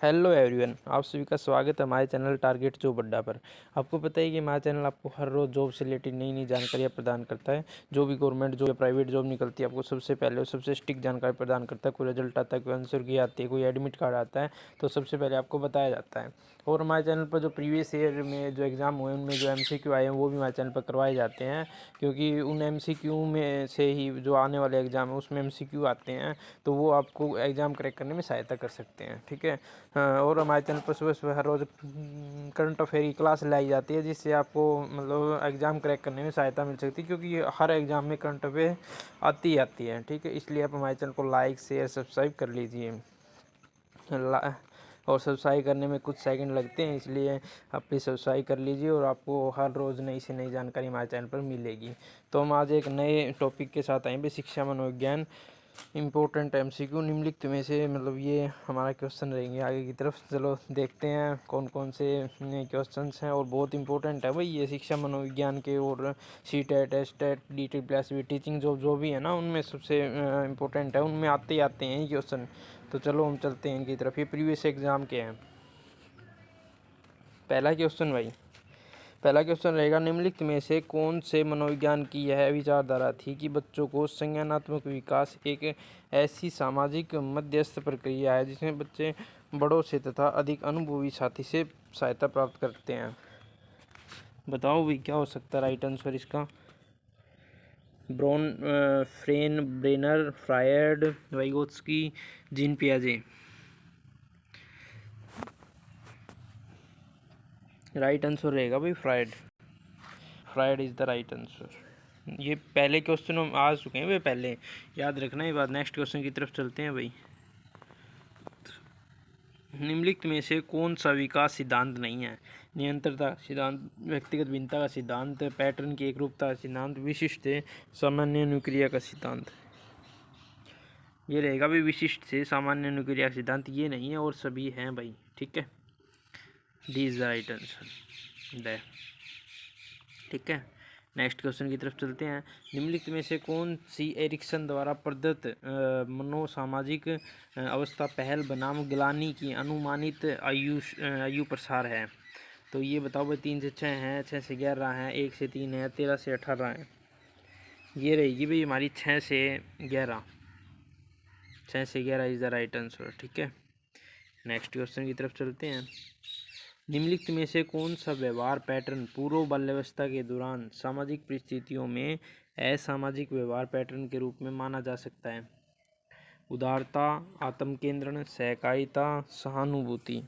Hello everyone, आप सभी का स्वागत है हमारे चैनल टारगेट जॉब अड्डा पर। आपको पता है कि हमारा चैनल आपको हर रोज़ जॉब से रिलेटेड नई नई जानकारियाँ प्रदान करता है। जो भी गवर्नमेंट जॉब या प्राइवेट जॉब निकलती है आपको सबसे पहले और सबसे स्टिक जानकारी प्रदान करता है। कोई रिजल्ट आता है, कोई आंसर की आती है, कोई एडमिट कार्ड आता है, तो सबसे पहले आपको बताया जाता है। और हमारे चैनल पर जो प्रीवियस ईयर में जो एग्ज़ाम हुए उनमें जो MCQ आए हैं वो भी हमारे चैनल पर करवाए जाते हैं, क्योंकि उन MCQ में से ही जो आने वाले एग्ज़ाम है उसमें MCQ आते हैं, तो वो आपको एग्ज़ाम क्रैक करने में सहायता कर सकते हैं। ठीक है। और हमारे चैनल पर सुबह सुबह हर रोज़ करंट अफेयर की क्लास लाई जाती है, जिससे आपको मतलब एग्ज़ाम क्रैक करने में सहायता मिल सकती है, क्योंकि हर एग्ज़ाम में करंट अफेयर आती ही आती है। ठीक है, इसलिए आप हमारे चैनल को लाइक शेयर सब्सक्राइब कर लीजिए। और सब्सक्राइब करने में कुछ सेकंड लगते हैं, इसलिए आप प्लीज़ सब्सक्राइब कर लीजिए और आपको हर रोज़ नई से नई जानकारी हमारे चैनल पर मिलेगी। तो हम आज एक नए टॉपिक के साथ आएंगे, शिक्षा मनोविज्ञान इम्पोर्टेंट MCQ निम्नलिखित में से, मतलब ये हमारा क्वेश्चन रहेंगे आगे की तरफ। चलो देखते हैं कौन कौन से क्वेश्चंस हैं, और बहुत इंपॉर्टेंट है भाई ये शिक्षा मनोविज्ञान के। और CTET STET DT+B teaching job जो भी है ना, उनमें सबसे इम्पोर्टेंट है, उनमें आते ही आते हैं ये क्वेश्चन। तो चलो हम चलते हैं इनकी तरफ। ये प्रीवियस एग्जाम के हैं। पहला क्वेश्चन रहेगा, निम्नलिखित में से कौन से मनोविज्ञान की यह विचारधारा थी कि बच्चों को संज्ञानात्मक विकास एक ऐसी सामाजिक मध्यस्थ प्रक्रिया है जिसमें बच्चे बड़ों से तथा अधिक अनुभवी साथी से सहायता प्राप्त करते हैं। बताओ भाई क्या हो सकता है राइट आंसर इसका। फ्रेन ब्रेनर, फ्रायड, वाइगोत्स्की, जीन पियाजे। राइट आंसर रहेगा भाई Freud is the right answer. ये पहले क्वेश्चन हम आ चुके हैं भाई, पहले याद रखना ये बात। नेक्स्ट क्वेश्चन की तरफ चलते हैं भाई। निम्नलिखित में से कौन सा विकास सिद्धांत नहीं है। निरंतरता सिद्धांत, व्यक्तिगत भिन्नता का सिद्धांत, पैटर्न की एकरूपता का सिद्धांत, विशिष्ट सामान्य अनुक्रिया का सिद्धांत। ये रहेगा भाई विशिष्ट से सामान्य अनुक्रिया का सिद्धांत, ये नहीं है और सभी हैं भाई। ठीक है, D is the right answer. ठीक है, नेक्स्ट क्वेश्चन की तरफ चलते हैं। निम्नलिखित में से कौन सी एरिक्सन द्वारा प्रदत्त मनोसामाजिक अवस्था पहल बनाम ग्लानि की अनुमानित आयु प्रसार है। तो ये बताओ भाई, 3 से 6 हैं, 6 से 11 हैं, 1 से 3 है, 13 से 18 है। ये रहेगी भाई हमारी 6 से 11। 6 से 11 इज़ द राइट आंसर। ठीक है, नेक्स्ट क्वेश्चन की तरफ चलते हैं। निम्नलिखित में से कौन सा व्यवहार पैटर्न पूर्व बाल्यावस्था के दौरान सामाजिक परिस्थितियों में असामाजिक व्यवहार पैटर्न के रूप में माना जा सकता है। उदारता, आत्मकेंद्रण, सहकारिता, सहानुभूति।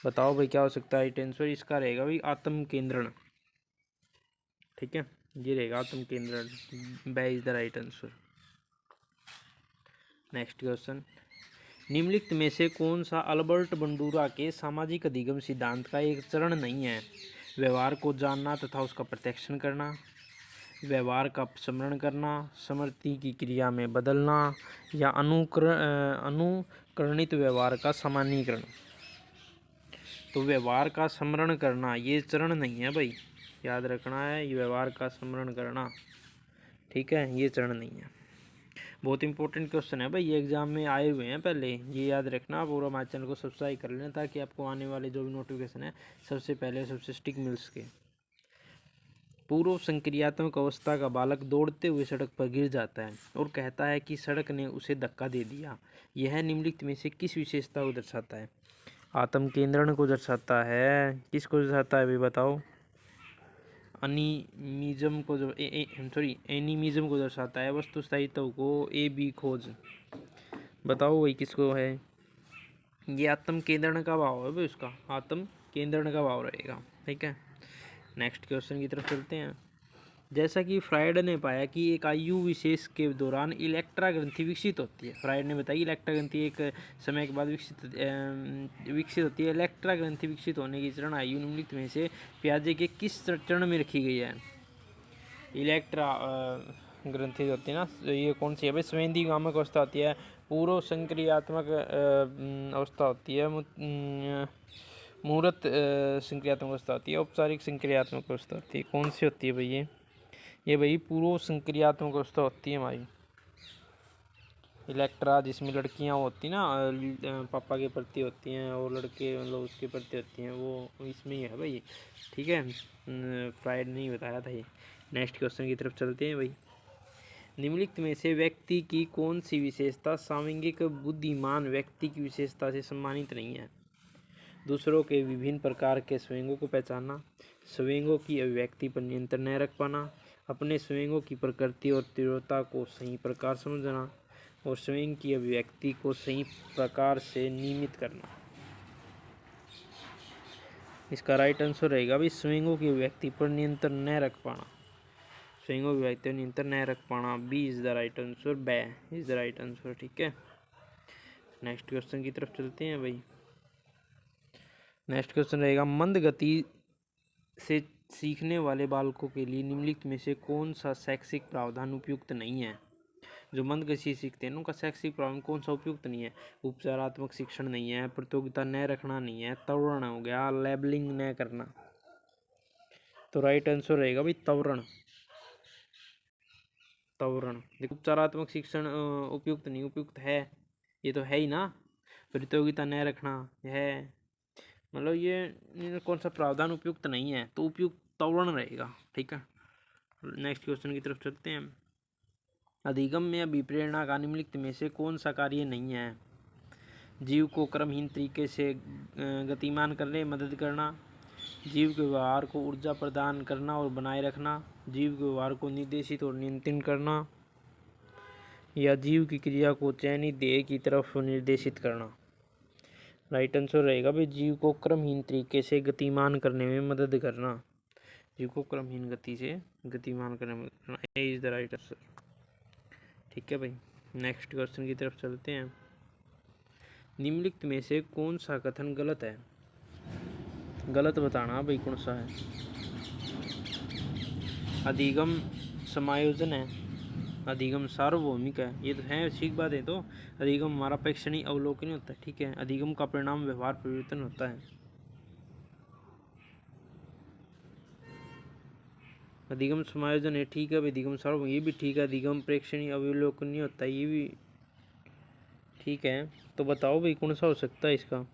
बताओ भाई क्या हो सकता है राइट आंसर इसका। रहेगा भाई आत्मकेंद्रण। ठीक है, ये रहेगा आत्मकेंद्रण, B is the right answer. Next question, निम्नलिखित में से कौन सा अल्बर्ट बंडूरा के सामाजिक अधिगम सिद्धांत का एक चरण नहीं है। व्यवहार को जानना तथा उसका प्रत्यक्षण करना, व्यवहार का स्मरण करना, स्मृति की क्रिया में बदलना, या अनुकरणित व्यवहार का सामान्यीकरण। तो व्यवहार का स्मरण करना ये चरण नहीं है भाई, याद रखना है, ये व्यवहार का स्मरण करना। ठीक है, ये चरण नहीं है। बहुत इंपॉर्टेंट क्वेश्चन है भाई, ये एग्जाम में आए हुए हैं पहले, ये याद रखना आप। और हमारे चैनल को सब्सक्राइब कर लेना ताकि आपको आने वाले जो भी नोटिफिकेशन है सबसे पहले सबसे स्टिक मिल सके। पूर्व संक्रियात्मक अवस्था का बालक दौड़ते हुए सड़क पर गिर जाता है और कहता है कि सड़क ने उसे धक्का दे दिया। यह निम्नलिखित में से किस विशेषता को दर्शाता है। आत्म केंद्रण को दर्शाता है, किसको दर्शाता है भाई बताओ। अनिमिज्म को एनिमिज्म को दर्शाता है, वस्तु स्थायित्व को, A B खोज। बताओ वही किसको है। ये आत्म केंद्रण का भाव है भाई, उसका आत्म केंद्रण का भाव रहेगा। ठीक है, नेक्स्ट क्वेश्चन की तरफ चलते हैं। जैसा कि फ्रायड ने पाया कि एक आयु विशेष के दौरान इलेक्ट्रा ग्रंथि विकसित होती है। फ्रायड ने बताया इलेक्ट्रा ग्रंथि एक समय के बाद विकसित होती है। इलेक्ट्रा ग्रंथि विकसित होने की चरण आयु निम्नलिखित में से पियाजे के किस चरण में रखी गई है। इलेक्ट्रा ग्रंथि होती है ना, ये कौन सी है भाई। संवेदी गामक अवस्था होती है, पूर्व संक्रियात्मक अवस्था होती है, मूर्त संक्रियात्मक अवस्था होती है, औपचारिक संक्रियात्मक अवस्था होती है। कौन सी होती है भाई ये भाई पूर्व संक्रियात्मक अवस्था होती है हमारी। इलेक्ट्रा जिसमें लड़कियां होती ना पापा के प्रति होती हैं और लड़के मतलब उसके प्रति होती हैं, वो इसमें ही है भाई। ठीक है, फ्राइड नहीं बताया था ये। नेक्स्ट क्वेश्चन की तरफ चलते हैं भाई। निम्नलिखित में से व्यक्ति की कौन सी विशेषता सामयिक बुद्धिमान व्यक्ति की विशेषता से सम्मानित नहीं है? दूसरों के विभिन्न प्रकार के स्वयंगों को पहचानना, स्वयंगों की अभिव्यक्ति पर नियंत्रण न रख पाना, अपने स्वयंगों की प्रकृति और तीव्रता को सही प्रकार समझना और स्वयं की अभिव्यक्ति को सही प्रकार से नियमित करना। इसका राइट आंसर रहेगा भाई स्वयंगों की अभिव्यक्ति पर नियंत्रण न रख पाना। स्वयंगों की अभिव्यक्ति पर नियंत्रण न रख पाना, B is the right answer, B is the right answer. ठीक है, नेक्स्ट क्वेश्चन की तरफ चलते हैं भाई। नेक्स्ट क्वेश्चन रहेगा मंद गति से सीखने वाले बालकों के लिए निम्नलिखित में से कौन सा शैक्षिक प्रावधान उपयुक्त नहीं है? जो मंद गति से सीखते हैं उनका शैक्षिक प्रावधान कौन सा उपयुक्त नहीं है? उपचारात्मक शिक्षण नहीं है, प्रतियोगिता न रखना नहीं है, त्वरण हो गया, लेबलिंग न करना। तो राइट आंसर रहेगा भाई त्वरण। त्वरण देखो, उपचारात्मक शिक्षण उपयुक्त नहीं, उपयुक्त है, ये तो है ही ना। प्रतियोगिता न रखना है, मतलब ये कौन सा प्रावधान उपयुक्त नहीं है, तो उपयुक्त त्वरण रहेगा। ठीक है, नेक्स्ट क्वेश्चन की तरफ चलते हैं। अधिगम में अभिप्रेरणा का निम्नलिखित में से कौन सा कार्य नहीं है? जीव को क्रमहीन तरीके से गतिमान करने में मदद करना, जीव के व्यवहार को ऊर्जा प्रदान करना और बनाए रखना, जीव के व्यवहार को निर्देशित और नियंत्रित करना, या जीव की क्रिया को चयनित ध्येय की तरफ निर्देशित करना। राइट आंसर रहेगा भाई जीव को क्रमहीन तरीके से गतिमान करने में मदद करना। जीव को क्रमहीन गति से गतिमान करने में मदद करना, ए इज द राइट आंसर। ठीक है भाई, नेक्स्ट क्वेश्चन की तरफ चलते हैं। निम्नलिखित में से कौन सा कथन गलत है? गलत बताना भाई कौन सा है। अधिगम समायोजन है, अधिगम सार्वभौमिक है, ये तो है ठीक बात है। तो अधिगम हमारा प्रेक्षणीय अवलोकन होता है। ठीक है, अधिगम का परिणाम व्यवहार परिवर्तन होता है। अधिगम समायोजन है, ठीक है। अधिगम सार्वभौमिक, ये भी ठीक है। अधिगम प्रेक्षणीय अवलोकनीय होता है, ये भी ठीक है। तो बताओ भाई कौन सा हो सकता है इसका?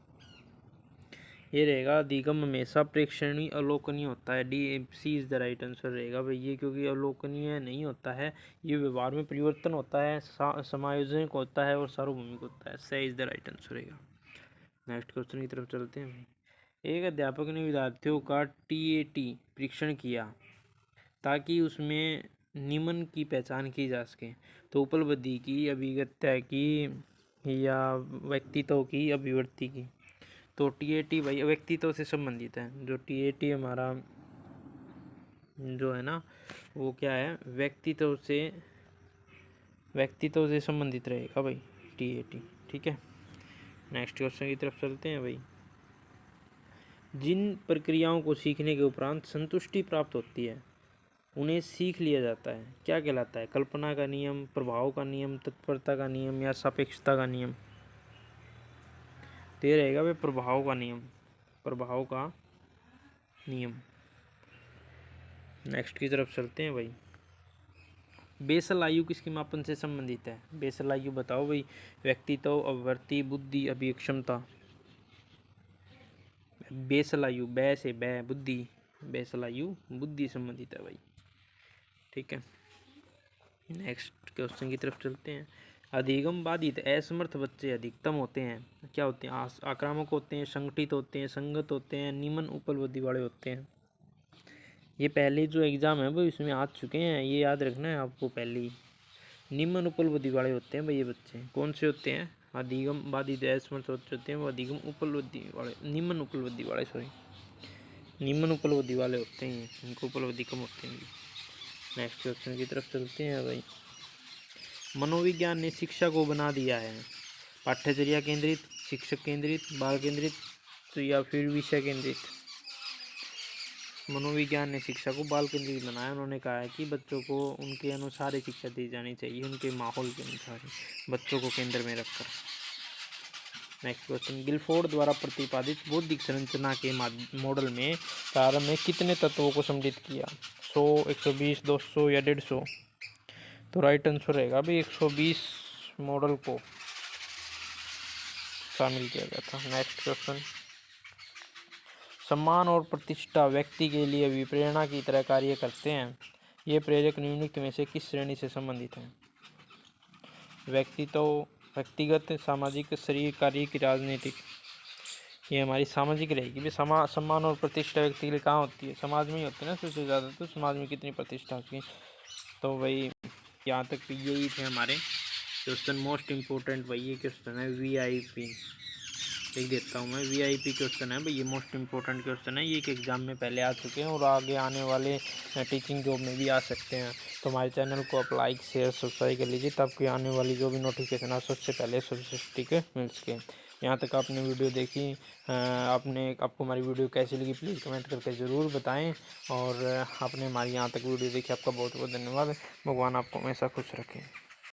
ये रहेगा अधिगम हमेशा प्रेक्षणीय अवलोकनीय होता है, D C is the right answer रहेगा भाई ये, क्योंकि अवलोकनीय नहीं होता है, ये व्यवहार में परिवर्तन होता है, समायोजन होता है और सार्वभौमिक होता है। सी इज द राइट आंसर रहेगा। नेक्स्ट क्वेश्चन की तरफ चलते हैं। एक अध्यापक ने विद्यार्थियों का TAT परीक्षण किया ताकि उसमें निम्न की पहचान की जा सके, तो उपलब्धि की, अभिगत्या की या व्यक्तित्व की, अभिव्यक्ति की। तो TAT भाई व्यक्तित्व से संबंधित है। जो TAT हमारा जो है ना वो क्या है, व्यक्तित्व से संबंधित रहेगा भाई TAT। ठीक है, नेक्स्ट क्वेश्चन की तरफ चलते हैं भाई। जिन प्रक्रियाओं को सीखने के उपरांत संतुष्टि प्राप्त होती है उन्हें सीख लिया जाता है, क्या कहलाता है? कल्पना का नियम, प्रभाव का नियम, तत्परता का नियम या सापेक्षता का नियम? तो ये रहेगा भाई प्रभाव का नियम, प्रभाव का नियम। नेक्स्ट की तरफ चलते हैं भाई। बेसल आयु किसके मापन से संबंधित है? बेसल आयु बताओ भाई। व्यक्तित्व, अभिवृत्ति, बुद्धि, अभिक्षमता। बेसल आयु, बै से बै बुद्धि, बेसल आयु बुद्धि संबंधित है भाई। ठीक है, नेक्स्ट क्वेश्चन की तरफ चलते हैं। अधिगम बाधित असमर्थ बच्चे अधिकतम होते हैं, क्या होते हैं? आक्रामक होते हैं, संगठित होते हैं, संगत होते हैं, निम्न उपलब्धि वाले होते हैं। ये पहले जो एग्ज़ाम है वो इसमें आ चुके हैं, ये याद रखना है आपको। पहले ही निम्न उपलब्धि वाले होते हैं भाई ये बच्चे। कौन से होते हैं? अधिगम बाधित असमर्थ बच्चे होते हैं वो अधिगम उपलब्धि वाले, निम्न उपलब्धि वाले, सॉरी निम्न उपलब्धि वाले होते हैं, इनको उपलब्धि कम होते हैं। नेक्स्ट क्वेश्चन की तरफ चलते हैं भाई। मनोविज्ञान ने शिक्षा को बना दिया है पाठ्यचर्या केंद्रित, शिक्षक केंद्रित, बाल केंद्रित, तो या फिर विषय केंद्रित? मनोविज्ञान ने शिक्षा को बाल केंद्रित बनाया। उन्होंने कहा है कि बच्चों को उनके अनुसार ही शिक्षा दी जानी चाहिए, उनके माहौल के अनुसार ही, बच्चों को केंद्र में रखकर। Next question. गिलफोर्ड द्वारा प्रतिपादित बौद्धिक संरचना के मॉडल में प्रारंभ में कितने तत्वों को सम्मिलित किया? 100, 120, 200 या 150? तो राइट आंसर रहेगा भाई 120 मॉडल को शामिल किया गया था। नेक्स्ट क्वेश्चन, सम्मान और प्रतिष्ठा व्यक्ति के लिए भी प्रेरणा की तरह कार्य करते हैं। ये प्रेरक निम्नलिखित में से किस श्रेणी से संबंधित हैं? व्यक्तिगत, सामाजिक, शारीरिक, राजनीतिक। ये हमारी सामाजिक रहेगी। भी सम्मान और प्रतिष्ठा व्यक्ति के लिए कहाँ होती है? समाज में ही होती है ना सबसे ज़्यादा। तो समाज में कितनी प्रतिष्ठा उसकी। तो भाई यहाँ तक तो यही थे हमारे क्वेश्चन। मोस्ट इम्पोर्टेंट भाई ये क्वेश्चन है VIP, लिख देता हूँ मैं। VIP क्वेश्चन है भाई, ये मोस्ट इम्पोर्टेंट क्वेश्चन है। ये एक एग्ज़ाम में पहले आ चुके हैं और आगे आने वाले टीचिंग जॉब में भी आ सकते हैं। तो हमारे चैनल को आप लाइक शेयर सब्सक्राइब कर लीजिए, तब कि आने वाली जो भी नोटिफिकेशन आ सबसे पहले सबसे मिल सके। यहाँ तक आपने वीडियो देखी, आपको हमारी वीडियो कैसी लगी प्लीज़ कमेंट करके ज़रूर बताएं। और आपने हमारी यहाँ तक वीडियो देखी, आपका बहुत बहुत धन्यवाद। भगवान आपको हमेशा खुश रखें।